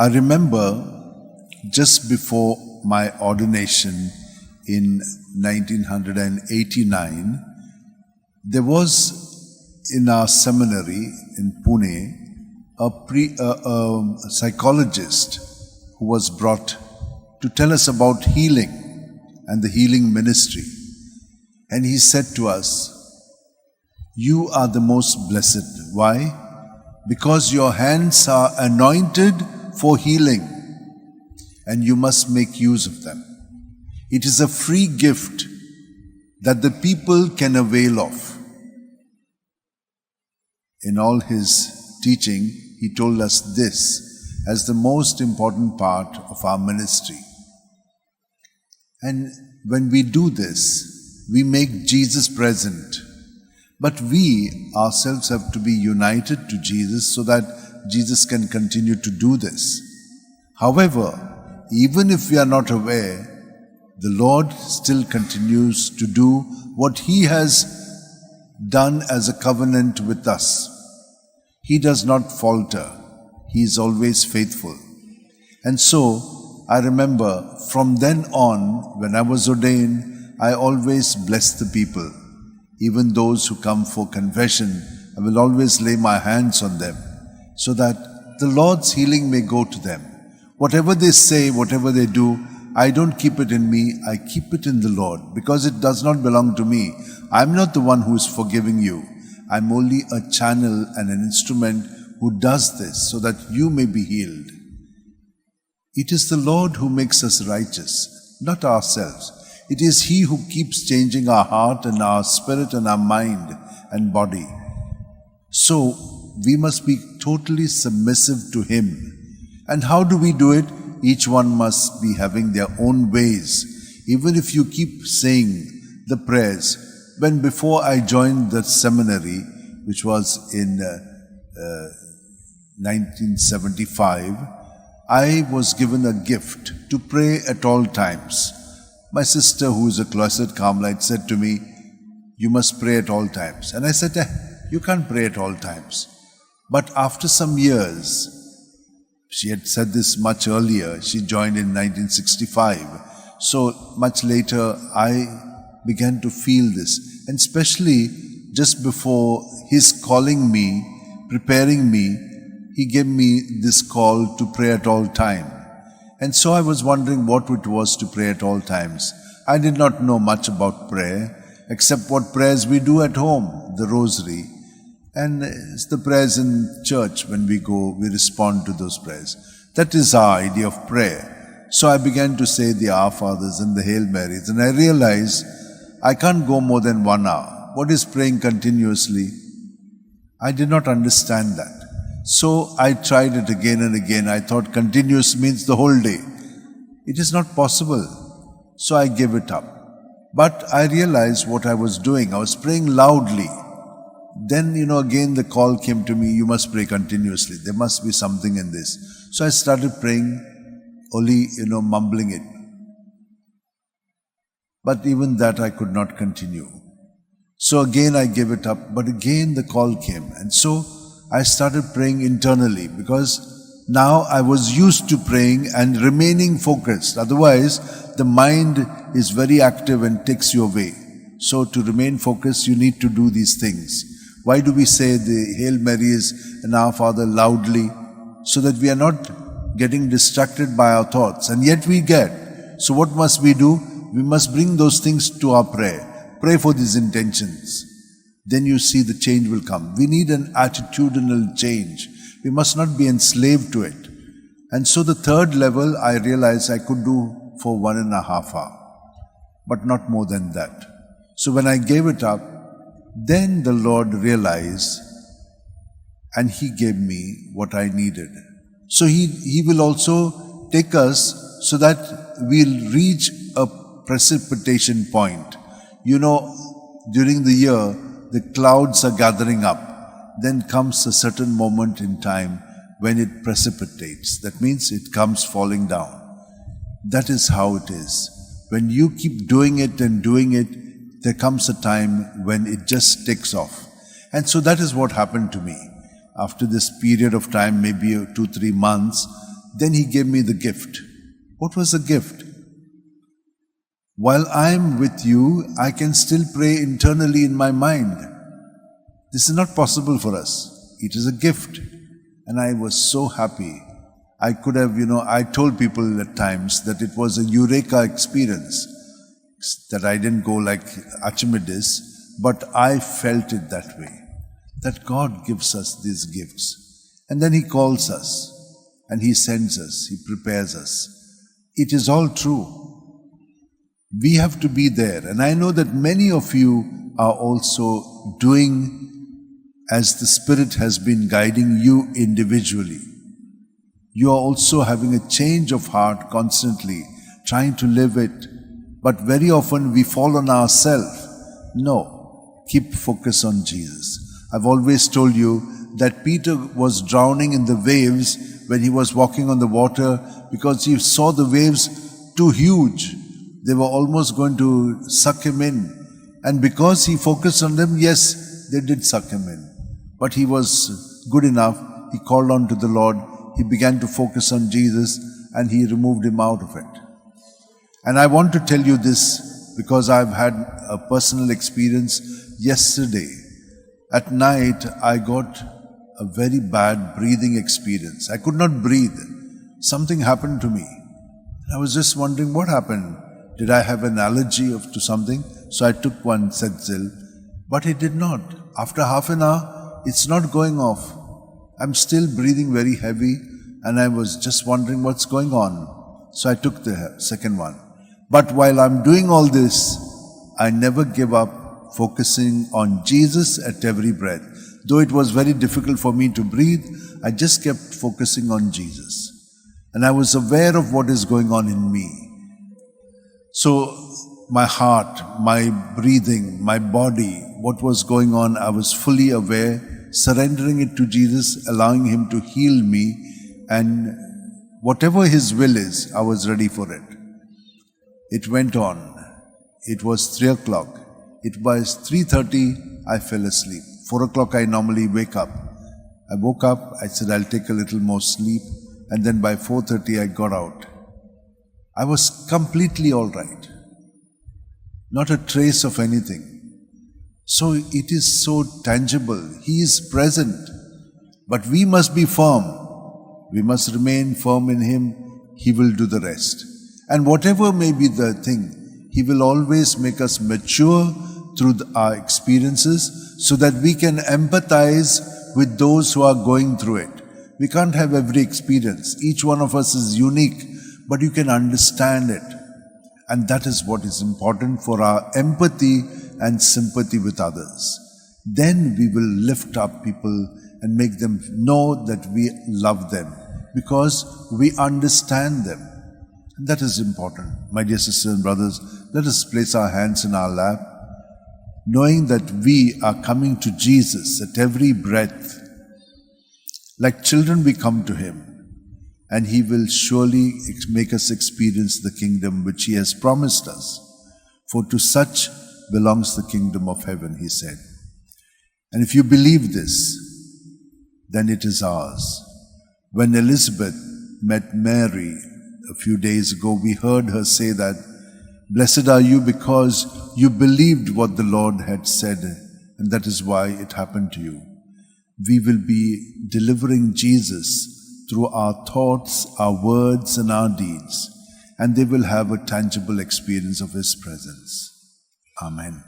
I remember just before my ordination in 1989, there was in our seminary in Pune a psychologist who was brought to tell us about healing and the healing ministry. And he said to us, "You are the most blessed." Why? Because your hands are anointed for healing and you must make use of them. It is a free gift that the people can avail of. In all his teaching, he told us this as the most important part of our ministry. And when we do this, we make Jesus present. But we ourselves have to be united to Jesus so that Jesus can continue to do this. However, even if we are not aware, the Lord still continues to do what He has done as a covenant with us. He does not falter. He is always faithful. And so, I remember from then on, when I was ordained, I always bless the people. Even those who come for confession, I will always lay my hands on them so that the Lord's healing may go to them. Whatever they say, whatever they do, I don't keep it in me, I keep it in the Lord, because it does not belong to me. I'm not the one who is forgiving you. I'm only a channel and an instrument who does this so that you may be healed. It is the Lord who makes us righteous, not ourselves. It is He who keeps changing our heart and our spirit and our mind and body. So, we must be totally submissive to Him. And how do we do it? Each one must be having their own ways. Even if you keep saying the prayers. When before I joined the seminary, which was in 1975, I was given a gift to pray at all times. My sister, who is a cloistered Carmelite, said to me, "You must pray at all times." And I said, "You can't pray at all times." But after some years, she had said this much earlier, she joined in 1965. So much later, I began to feel this. And especially just before His calling me, preparing me, He gave me this call to pray at all time. And so I was wondering what it was to pray at all times. I did not know much about prayer, except what prayers we do at home, the rosary. And it's the prayers in church. When we go, we respond to those prayers. That is our idea of prayer. So I began to say the Our Fathers and the Hail Marys, and I realized I can't go more than 1 hour. What is praying continuously? I did not understand that. So I tried it again and again. I thought continuous means the whole day. It is not possible. So I gave it up. But I realized what I was doing. I was praying loudly. Then, again the call came to me, you must pray continuously. There must be something in this. So I started praying, only, mumbling it. But even that I could not continue. So again I gave it up, but again the call came. And so I started praying internally, because now I was used to praying and remaining focused. Otherwise, the mind is very active and takes you away. So to remain focused, you need to do these things. Why do we say the Hail Marys and Our Father loudly? So that we are not getting distracted by our thoughts. And yet we get. So what must we do? We must bring those things to our prayer. Pray for these intentions. Then you see the change will come. We need an attitudinal change. We must not be enslaved to it. And so the third level I realized I could do for 1.5 hours. But not more than that. So when I gave it up, then the Lord realized and He gave me what I needed. So He will also take us so that we'll reach a precipitation point. During the year, the clouds are gathering up. Then comes a certain moment in time when it precipitates. That means it comes falling down. That is how it is. When you keep doing it and doing it, there comes a time when it just takes off. And so that is what happened to me. After this period of time, maybe 2-3 months, Then he gave me the gift. What was the gift? While I am with you, I can still pray internally in my mind. This is not possible for us. It is a gift. And I was so happy. I could have, I told people at times that it was a eureka experience, that I didn't go like Archimedes, but I felt it that way, that God gives us these gifts. And then He calls us, and He sends us, He prepares us. It is all true. We have to be there. And I know that many of you are also doing as the Spirit has been guiding you individually. You are also having a change of heart constantly, trying to live it. But very often we fall on ourselves. No, keep focus on Jesus. I've always told you that Peter was drowning in the waves when he was walking on the water because he saw the waves too huge. They were almost going to suck him in. And because he focused on them, yes, they did suck him in. But he was good enough. He called on to the Lord. He began to focus on Jesus and He removed him out of it. And I want to tell you this because I've had a personal experience yesterday. At night, I got a very bad breathing experience. I could not breathe. Something happened to me. I was just wondering what happened. Did I have an allergy to something? So I took one Xavier, but it did not. After half an hour, it's not going off. I'm still breathing very heavy and I was just wondering what's going on. So I took the second one. But while I'm doing all this, I never give up focusing on Jesus at every breath. Though it was very difficult for me to breathe, I just kept focusing on Jesus. And I was aware of what is going on in me. So my heart, my breathing, my body, what was going on, I was fully aware, surrendering it to Jesus, allowing Him to heal me, and whatever His will is, I was ready for it. It went on. It was 3 o'clock. It was 3:30, I fell asleep. 4 o'clock I normally wake up. I woke up, I said I'll take a little more sleep, and then by 4:30 I got out. I was completely all right. Not a trace of anything. So it is so tangible. He is present. But we must be firm. We must remain firm in Him. He will do the rest. And whatever may be the thing, He will always make us mature through our experiences so that we can empathize with those who are going through it. We can't have every experience. Each one of us is unique, but you can understand it. And that is what is important for our empathy and sympathy with others. Then we will lift up people and make them know that we love them because we understand them. And that is important. My dear sisters and brothers, let us place our hands in our lap, knowing that we are coming to Jesus at every breath. Like children, we come to Him, and He will surely make us experience the kingdom which He has promised us. For to such belongs the kingdom of heaven, He said. And if you believe this, then it is ours. When Elizabeth met Mary a few days ago, we heard her say that, "Blessed are you because you believed what the Lord had said, and that is why it happened to you." We will be delivering Jesus through our thoughts, our words, and our deeds, and they will have a tangible experience of His presence. Amen.